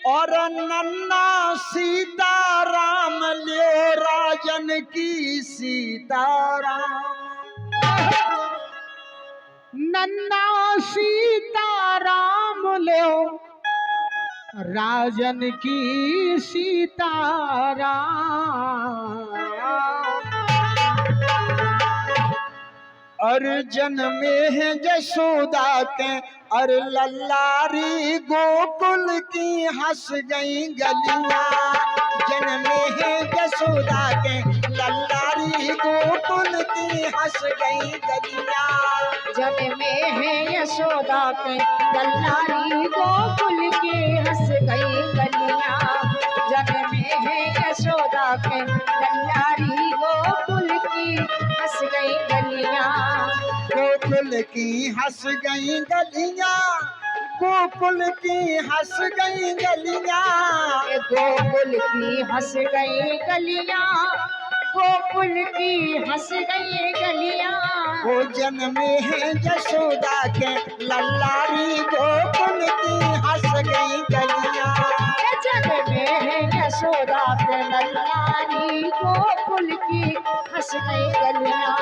और नन्ना सीताराम लियो राजन की सीताराम। नन्ना सीताराम लो राजन की सीताराम। अर्जन में है जसोदा के और लल्लारी गोकुल की हंस गई गलियां। जन में है जसोदा के लल्लारी गोकुल की हंस गई गलियां। जन में है यशोदा के लल्लारी गोकुल की हंस गई गलियां। जन में है यशोदा के लल्लारी गोकुल की हंस गई गलियां। गोकुल की हंस गई गलियां। गोकुल की हंस गई गलियां। गोकुल की हंस गई गलियां। गोकुल की हंस गई गलियां। वो जन्मे हैं जसोदा के लल्लारी गोकुल की हंस गई गलियां। जन्मे हैं यशोदा के लल्लारी गोकुल की हंस गई गलियां।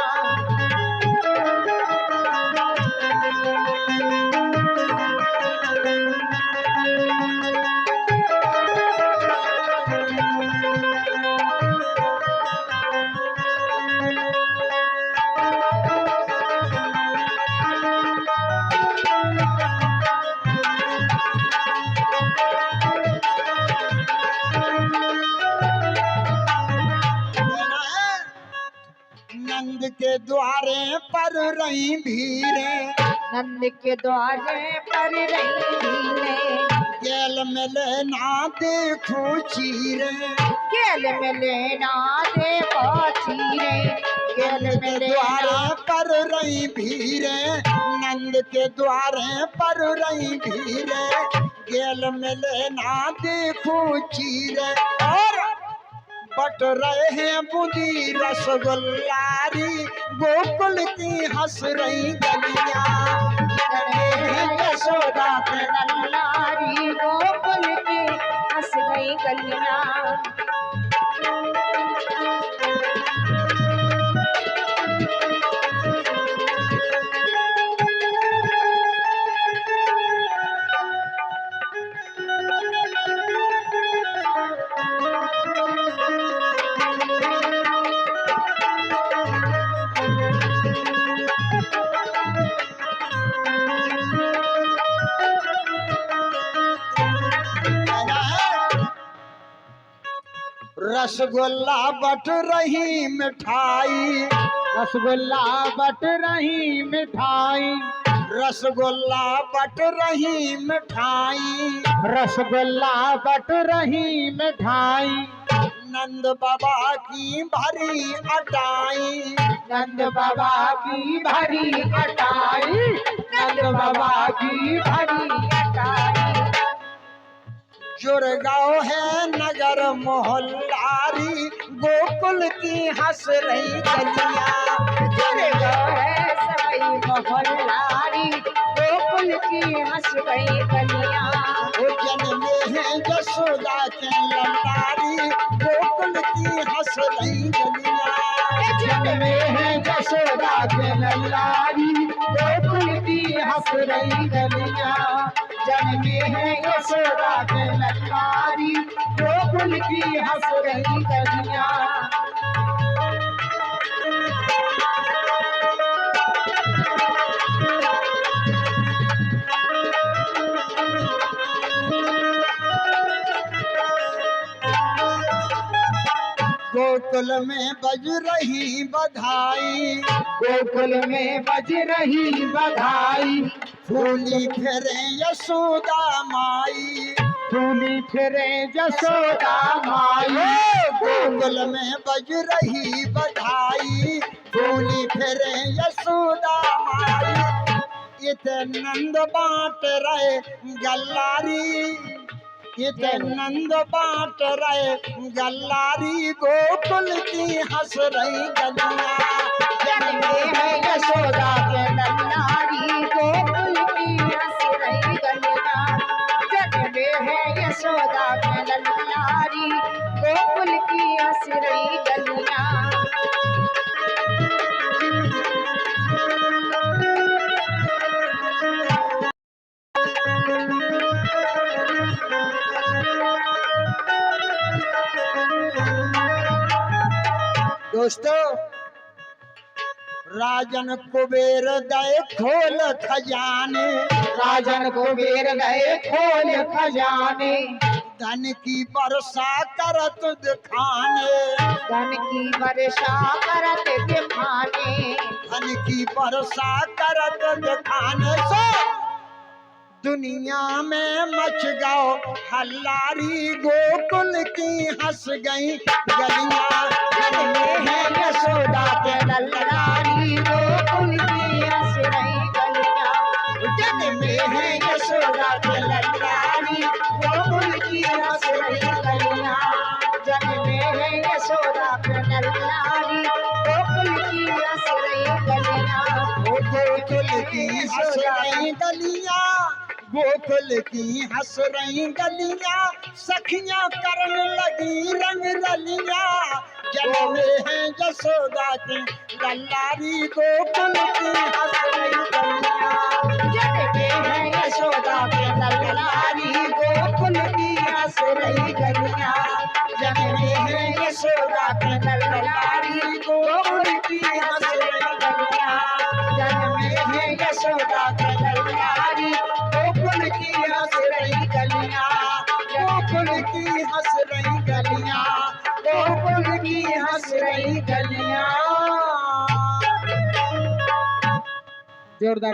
नंद के द्वारे पर रही भीड़े। नंद के द्वारे पर रही भीड़े। गेल में लेना देखो चीरे। गेल में लेना देखो चीरे। गेल में द्वारे पर रही भीड़े। नंद के द्वारे पर रही भीड़े। गेल में लेना देखो चीरे। और बट रहे हैं बूंदी रसगुल्लारी गोकुल की हंस रही गलियां। यशोदा के लल्लारी गोकुल की हंस गई गलियां। रसगुल्ला बट रही मिठाई। रसगुल्ला बट रही मिठाई। रसगुल्ला बट रही मिठाई। रसगुल्ला बट रही मिठाई। नंद बाबा की भरी अटाई। नंद बाबा की भरी अटाई। नंद बाबा की भरी अटाई। जुड़गांव है नगर मोहल्लारी गोकुल की हंस रही गलियां। जुड़गांव है सभी मोहल्लारी गोकुल की हंस गई गलियां। जन्मे हैं जसोदा के लल्लारी गोकुल की हंस रही गलियां। जन्मे हैं जसोदा के लल्लारी गोकुल की हंस रही गलियां। जन्मे हैं यशोदा के लल्लारी गोकुल की हंस रही गलियां। गोकुल में बज रही बधाई। गोकुल में बज रही बधाई। फूली फिरे यशोदा माई। फूली फिरे यशोदा माई। गोकुल में बज रही बधाई। फूली फिरे यशोदा माई। इते नंद बांट रहे गल्लारी। इते नंद बांट रहे गल्लारी गोकुल की हंस रही गलियां। जन्मे हैं यशोदा के लल्लारी गोकुल की हंस रही गलियां। जन्मे हैं यशोदा के लल्लारी गोकुल की हंस रही गलियां। दोस्तों, राजन कुबेर दे खोल खजाने, राजन कुबेर गए खोल खजाने, धन की वर्षा करत दिखाने, धन की वर्षा करत दिखाने, धन की वर्षा करत दिखाने से दुनिया में मच गओ हल्लारी, गोकुल की हंस गई गलियां। जग में है यशोदा के लल्लारी गोकुल की हंस रही गलियां। जग में है यशोदा के लल्लारी गोकुल की हंस रही गलियां। जग में है यशोदा के लल्लारी गोकुल की हंस रही गलियां। गोकुल की हंस रही गलियां, गोकुल की हंस रही गलियां, सखियां करने लगी रंग रलियां। जग में है यशोदा की लल्लारी, गोकुल की हंस रही गलियां। जग में है यशोदा के लल्लारी गोकुल की हंस रही गलियां। जग में है यशोदा के लल्लारी गोकुल की हंस रही गलियां। जग में है यशोदा के लल्लारी गोकुल की हंस रही गलियां। गोकुल की हंस रही गलियां, गोकुल की हंस रही गलियां। जोरदार।